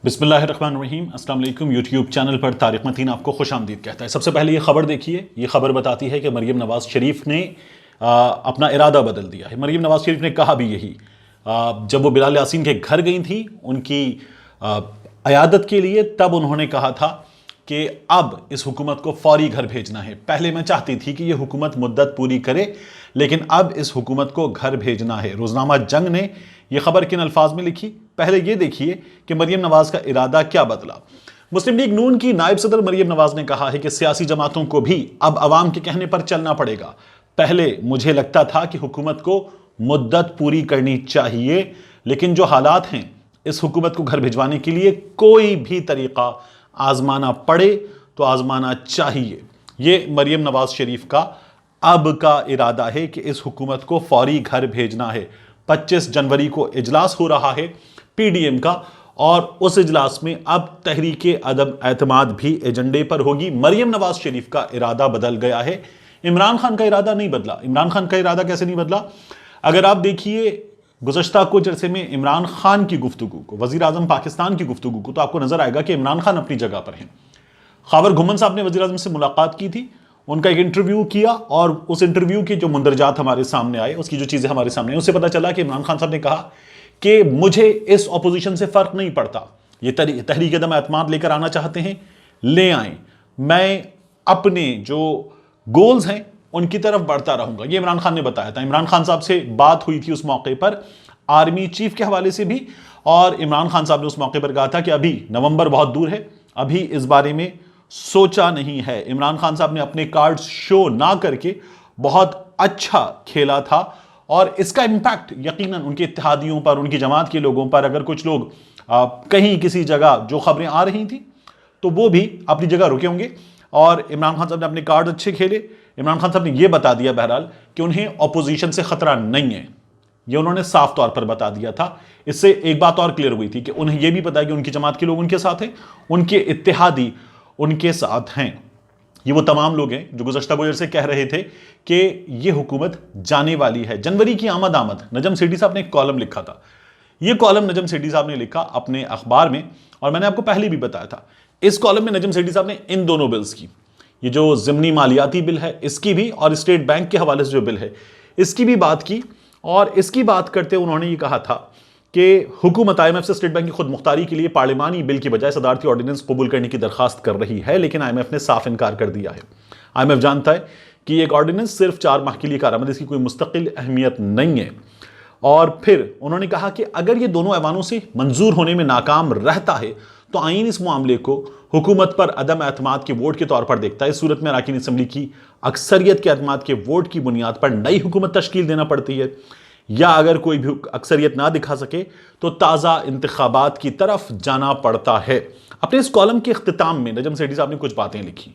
بسم اللہ الرحمن الرحیم۔ السلام علیکم۔ یوٹیوب چینل پر طارق متین آپ کو خوش آمدید کہتا ہے۔ سب سے پہلے یہ خبر دیکھیے، یہ خبر بتاتی ہے کہ مریم نواز شریف نے اپنا ارادہ بدل دیا ہے۔ مریم نواز شریف نے کہا بھی یہی جب وہ بلال یاسین کے گھر گئی تھیں ان کی عیادت کے لیے، تب انہوں نے کہا تھا کہ اب اس حکومت کو فوری گھر بھیجنا ہے۔ پہلے میں چاہتی تھی کہ یہ حکومت مدت پوری کرے، لیکن اب اس حکومت کو گھر بھیجنا ہے۔ روزنامہ جنگ نے یہ خبر کن الفاظ میں لکھی؟ پہلے یہ دیکھیے کہ مریم نواز کا ارادہ کیا بدلا۔ مسلم لیگ نون کی نائب صدر مریم نواز نے کہا ہے کہ سیاسی جماعتوں کو بھی اب عوام کے کہنے پر چلنا پڑے گا۔ پہلے مجھے لگتا تھا کہ حکومت کو مدت پوری کرنی چاہیے، لیکن جو حالات ہیں اس حکومت کو گھر بھجوانے کے لیے کوئی بھی طریقہ آزمانا پڑے تو آزمانا چاہیے۔ یہ مریم نواز شریف کا اب کا ارادہ ہے کہ اس حکومت کو فوری گھر بھیجنا ہے۔ 25 جنوری کو اجلاس ہو رہا ہے پی ڈی ایم کا، اور اس اجلاس میں اب تحریک عدم اعتماد بھی ایجنڈے پر ہوگی۔ مریم نواز شریف کا ارادہ بدل گیا ہے، عمران خان کا ارادہ نہیں بدلا۔ عمران خان کا ارادہ کیسے نہیں بدلا؟ اگر آپ دیکھیے گزشتہ کچھ عرصے میں عمران خان کی گفتگو کو، وزیر اعظم پاکستان کی گفتگو کو، تو آپ کو نظر آئے گا کہ عمران خان اپنی جگہ پر ہیں۔ خاور گھمن صاحب نے وزیر اعظم سے ملاقات کی تھی، ان کا ایک انٹرویو کیا، اور اس انٹرویو کے جو مندرجات ہمارے سامنے آئے، اس کی جو چیزیں ہمارے سامنے آئے، اس سے پتہ چلا کہ عمران خان صاحب نے کہا کہ مجھے اس اپوزیشن سے فرق نہیں پڑتا، یہ تحریک عدم اعتماد لے کر آنا چاہتے ہیں لے آئیں، میں اپنے جو گولز ہیں ان کی طرف بڑھتا رہوں گا۔ یہ عمران خان نے بتایا تھا۔ عمران خان صاحب سے بات ہوئی تھی اس موقع پر آرمی چیف کے حوالے سے بھی، اور عمران خان صاحب نے اس موقع پر کہا تھا کہ ابھی نومبر بہت دور ہے، ابھی اس بارے میں سوچا نہیں ہے۔ عمران خان صاحب نے اپنے کارڈ شو نہ کر کے بہت اچھا کھیلا تھا، اور اس کا امپیکٹ یقیناً ان کے اتحادیوں پر، ان کی جماعت کے لوگوں پر، اگر کچھ لوگ کہیں کسی جگہ جو خبریں آ رہی تھیں تو وہ بھی اپنی جگہ رکے ہوں گے، اور عمران خان صاحب نے اپنے کارڈ اچھے کھیلے۔ عمران خان صاحب نے یہ بتا دیا بہرحال کہ انہیں اپوزیشن سے خطرہ نہیں ہے، یہ انہوں نے صاف طور پر بتا دیا تھا۔ اس سے ایک بات اور کلیئر ہوئی تھی کہ انہیں یہ بھی پتا ہے کہ ان کی جماعت کے لوگ ان کے ساتھ ہیں، ان کے اتحادی ان کے ساتھ ہیں۔ یہ وہ تمام لوگ ہیں جو گزشتہ کچھ عرصے کہہ رہے تھے کہ یہ حکومت جانے والی ہے۔ جنوری کی آمد نجم سیٹھی صاحب نے ایک کالم لکھا تھا، یہ کالم نجم سیٹھی صاحب نے لکھا اپنے اخبار میں، اور میں نے آپ کو پہلے بھی بتایا تھا۔ اس کالم میں نجم سیٹھی صاحب نے ان دونوں بلز کی، یہ جو ضمنی مالیاتی بل ہے اس کی بھی، اور اسٹیٹ بینک کے حوالے سے جو بل ہے اس کی بھی بات کی، اور اس کی بات کرتے انہوں نے یہ کہا تھا کہ حکومت آئی ایم ایف سے اسٹیٹ بینک کی خود مختاری کے لیے پارلیمانی بل کی بجائے صدارتی آرڈیننس قبول کرنے کی درخواست کر رہی ہے، لیکن آئی ایم ایف نے صاف انکار کر دیا ہے۔ آئی ایم ایف جانتا ہے کہ ایک آرڈیننس صرف 4 ماہ کے لیے کارآمد، اس کی کوئی مستقل اہمیت نہیں ہے، اور پھر انہوں نے کہا کہ اگر یہ دونوں ایوانوں سے منظور ہونے میں ناکام رہتا ہے تو آئین اس معاملے کو حکومت پر عدم اعتماد کے ووٹ کے طور پر دیکھتا ہے۔ اس صورت میں اراکین اسمبلی کی اکثریت کے اعتماد کے ووٹ کی بنیاد پر نئی حکومت تشکیل دینا پڑتی ہے، یا اگر کوئی بھی اکثریت نہ دکھا سکے تو تازہ انتخابات کی طرف جانا پڑتا ہے۔ اپنے اس کالم کے اختتام میں نجم سیٹھی صاحب نے کچھ باتیں لکھی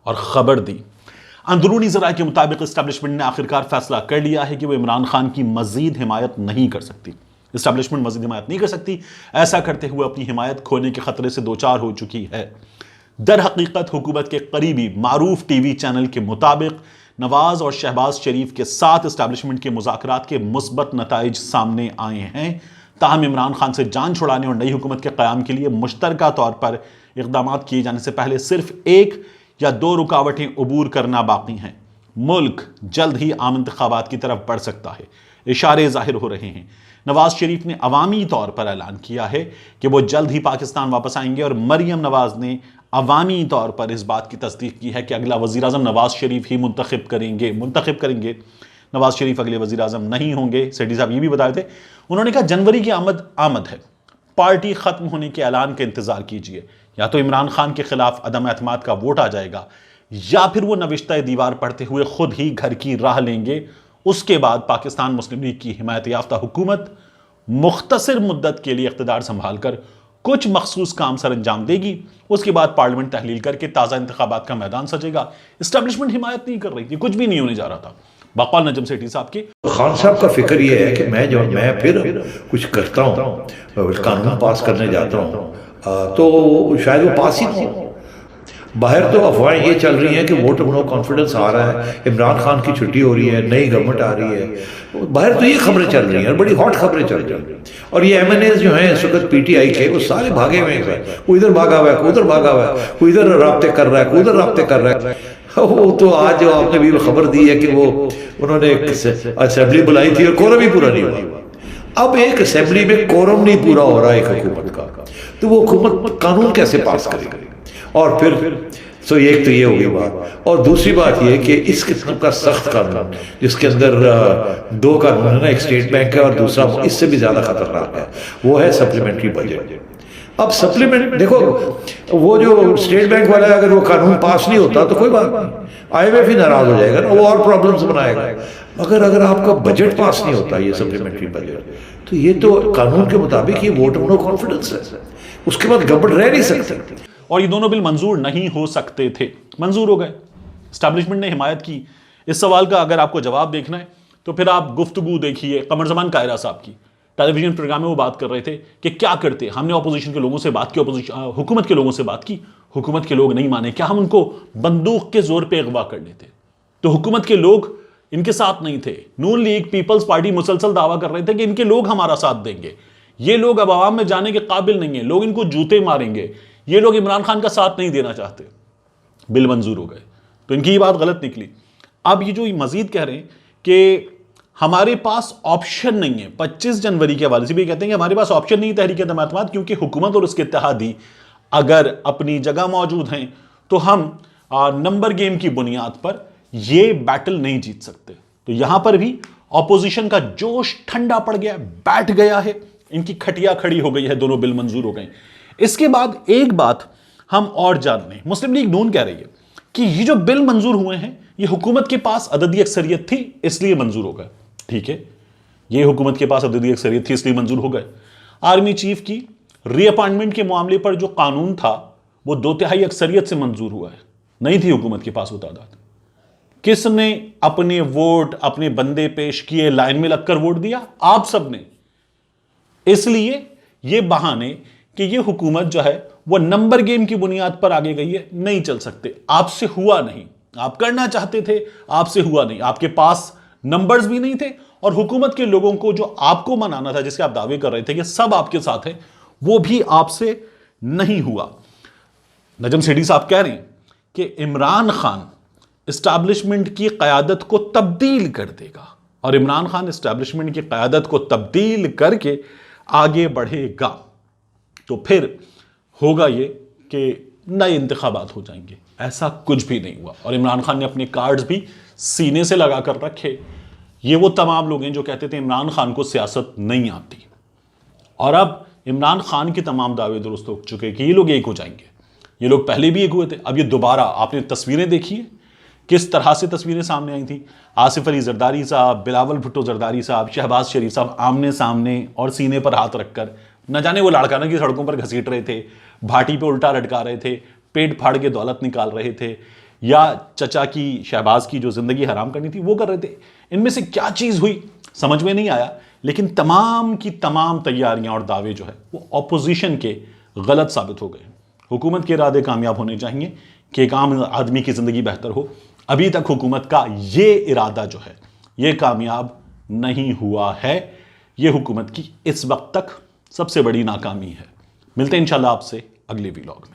اور خبر دی۔ اندرونی ذرائع کے مطابق اسٹیبلشمنٹ نے آخرکار فیصلہ کر لیا ہے کہ وہ عمران خان کی مزید حمایت نہیں کر سکتی۔ اسٹیبلشمنٹ مزید حمایت نہیں کر سکتی، ایسا کرتے ہوئے اپنی حمایت کھونے کے خطرے سے دوچار ہو چکی ہے۔ در حقیقت حکومت کے قریبی معروف ٹی وی چینل کے مطابق نواز اور شہباز شریف کے ساتھ اسٹیبلشمنٹ کے مذاکرات کے مثبت نتائج سامنے آئے ہیں، تاہم عمران خان سے جان چھڑانے اور نئی حکومت کے قیام کے لیے مشترکہ طور پر اقدامات کیے جانے سے پہلے صرف 1 یا 2 رکاوٹیں عبور کرنا باقی ہیں۔ ملک جلد ہی عام انتخابات کی طرف بڑھ سکتا ہے، اشارے ظاہر ہو رہے ہیں۔ نواز شریف نے عوامی طور پر اعلان کیا ہے کہ وہ جلد ہی پاکستان واپس آئیں گے، اور مریم نواز نے عوامی طور پر اس بات کی تصدیق کی ہے کہ اگلا وزیر اعظم نواز شریف ہی منتخب کریں گے۔ نواز شریف اگلے وزیر اعظم نہیں ہوں گے۔ سیٹھی صاحب یہ بھی بتائے تھے، انہوں نے کہا جنوری کی آمد ہے، پارٹی ختم ہونے کے اعلان کا انتظار کیجئے، یا تو عمران خان کے خلاف عدم اعتماد کا ووٹ آ جائے گا، یا پھر وہ نوشتہ دیوار پڑھتے ہوئے خود ہی گھر کی راہ لیں گے۔ اس کے بعد پاکستان مسلم لیگ کی حمایت یافتہ حکومت مختصر مدت کے لیے اقتدار سنبھال کر کچھ مخصوص کام سر انجام دے گی، اس کے بعد پارلیمنٹ تحلیل کر کے تازہ انتخابات کا میدان سجے گا۔ اسٹیبلشمنٹ حمایت نہیں کر رہی تھی، کچھ بھی نہیں ہونے جا رہا تھا۔ بقول نجم سیٹھی صاحب کے خان صاحب کا فکر یہ ہے کہ میں پھر کچھ کرتا ہوں، قانون پاس کرنے جاتا ہوں تو شاید وہ پاس ہی نہ ہو۔ باہر تو افواہیں یہ چل رہی ہیں کہ ووٹ نو کانفیڈنس آ رہا ہے، عمران خان کی چھٹی ہو رہی ہے، نئی گورنمنٹ آ رہی ہے، باہر تو یہ خبریں چل رہی ہیں، بڑی ہاٹ خبریں چل رہی ہیں. اور یہ ایم این ایز جو ہیں اس وقت پی ٹی آئی کے، وہ سارے بھاگے ہوئے ہیں، کوئی ادھر بھاگا ہوا ہے، کوئی ادھر بھاگا ہوا ہے، کوئی ادھر رابطے کر رہا ہے، کوئی ادھر رابطے کر رہا ہے. وہ تو آج جو آپ نے بھی خبر دی ہے کہ وہ انہوں نے ایک اسمبلی بلائی تھی اور کورم ہی پورا نہیں ہوا. اب ایک اسمبلی میں کورم نہیں پورا ہو رہا ایک حکومت کا، تو وہ حکومت قانون کیسے پاس کرے گی؟ اور پھر سو ایک تو یہ ہوگی بات، اور دوسری بات یہ کہ اس قسم کا سخت قانون جس کے اندر دو قانون ہے نا، ایک اسٹیٹ بینک ہے اور دوسرا اس سے بھی زیادہ خطرناک ہے، وہ ہے سپلیمنٹری بجٹ. اب سپلیمنٹ دیکھو، وہ جو اسٹیٹ بینک والا ہے، اگر وہ قانون پاس نہیں ہوتا تو کوئی بات نہیں، آئی ایم ایف ہی ناراض ہو جائے گا نا، وہ اور پرابلمز بنائے گا. مگر اگر آپ کا بجٹ پاس نہیں ہوتا، یہ سپلیمنٹری بجٹ، تو یہ تو قانون کے مطابق یہ ووٹ آف نو کانفیڈنس ہے، اس کے بعد گورنمنٹ رہ نہیں سکتی. اور یہ دونوں بل منظور نہیں ہو سکتے تھے، منظور ہو گئے. اسٹیبلشمنٹ نے حمایت کی. اس سوال کا اگر آپ کو جواب دیکھنا ہے تو پھر آپ گفتگو دیکھیے قمر زمان قاہرہ صاحب کی. ٹیلی ویژن پروگرام میں وہ بات کر رہے تھے کہ کیا کرتے، ہم نے اپوزیشن کے لوگوں سے بات کی، حکومت کے لوگوں سے بات کی، حکومت کے لوگ نہیں مانے. کیا ہم ان کو بندوق کے زور پہ اغوا کر لیتے؟ تو حکومت کے لوگ ان کے ساتھ نہیں تھے. نون لیگ پیپلز پارٹی مسلسل دعویٰ کر رہے تھے کہ ان کے لوگ ہمارا ساتھ دیں گے، یہ لوگ اب عوام میں جانے کے قابل نہیں ہیں، لوگ ان کو جوتے ماریں گے، یہ لوگ عمران خان کا ساتھ نہیں دینا چاہتے. بل منظور ہو گئے تو ان کی یہ بات غلط نکلی. اب یہ جو مزید کہہ رہے ہیں کہ ہمارے پاس آپشن نہیں ہے، 25 جنوری کے حوالے سے بھی کہتے ہیں کہ ہمارے پاس آپشن نہیں تحریک اعتماد، کیونکہ حکومت اور اس کے اتحادی اگر اپنی جگہ موجود ہیں تو ہم نمبر گیم کی بنیاد پر یہ بیٹل نہیں جیت سکتے. تو یہاں پر بھی اپوزیشن کا جوش ٹھنڈا پڑ گیا، بیٹھ گیا ہے، ان کی کھٹیا کھڑی ہو گئی ہے، دونوں بل منظور ہو گئے. اس کے بعد ایک بات ہم اور جان لیں، مسلم لیگ نون کہہ رہی ہے کہ یہ جو بل منظور ہوئے ہیں یہ حکومت کے پاس عددی اکثریت تھی اس لیے منظور ہو گئے. ٹھیک ہے، یہ حکومت کے پاس عددی اکثریت تھی اس لیے منظور ہو گئے. آرمی چیف کی ری اپائنٹمنٹ کے معاملے پر جو قانون تھا وہ 2/3 اکثریت سے منظور ہوا ہے، نہیں تھی حکومت کے پاس وہ تعداد. کس نے اپنے ووٹ اپنے بندے پیش کیے، لائن میں لگ کر ووٹ دیا؟ آپ سب نے. اس لیے یہ بہانے کہ یہ حکومت جو ہے وہ نمبر گیم کی بنیاد پر آگے گئی ہے نہیں چل سکتے. آپ سے ہوا نہیں، آپ کرنا چاہتے تھے، آپ سے ہوا نہیں، آپ کے پاس نمبرز بھی نہیں تھے، اور حکومت کے لوگوں کو جو آپ کو منانا تھا، جس کے آپ دعوے کر رہے تھے کہ سب آپ کے ساتھ ہیں، وہ بھی آپ سے نہیں ہوا. نجم سیٹھی صاحب کہہ رہے ہیں کہ عمران خان اسٹیبلشمنٹ کی قیادت کو تبدیل کر دے گا، اور عمران خان اسٹیبلشمنٹ کی قیادت کو تبدیل کر کے آگے بڑھے گا تو پھر ہوگا یہ کہ نئے انتخابات ہو جائیں گے. ایسا کچھ بھی نہیں ہوا، اور عمران خان نے اپنے کارڈز بھی سینے سے لگا کر رکھے. یہ وہ تمام لوگ ہیں جو کہتے تھے عمران خان کو سیاست نہیں آتی، اور اب عمران خان کے تمام دعوے درست ہو چکے کہ یہ لوگ ایک ہو جائیں گے. یہ لوگ پہلے بھی ایک ہوئے تھے، اب یہ دوبارہ. آپ نے تصویریں دیکھی ہیں کس طرح سے تصویریں سامنے آئی تھیں. آصف علی زرداری صاحب، بلاول بھٹو زرداری صاحب، شہباز شریف صاحب آمنے سامنے اور سینے پر ہاتھ رکھ کر، نہ جانے وہ لاڑکانہ کی سڑکوں پر گھسیٹ رہے تھے، بھاٹی پہ الٹا لٹکا رہے تھے، پیٹ پھاڑ کے دولت نکال رہے تھے، یا چچا کی شہباز کی جو زندگی حرام کرنی تھی وہ کر رہے تھے. ان میں سے کیا چیز ہوئی سمجھ میں نہیں آیا، لیکن تمام کی تمام تیاریاں اور دعوے جو ہے وہ اپوزیشن کے غلط ثابت ہو گئے. حکومت کے ارادے کامیاب ہونے چاہیے کہ ایک عام آدمی کی زندگی بہتر ہو. ابھی تک حکومت کا یہ ارادہ جو ہے یہ کامیاب نہیں ہوا ہے. یہ حکومت کی اس وقت تک سب سے بڑی ناکامی ہے. ملتے ہیں انشاءاللہ آپ سے اگلے ویلاگ میں.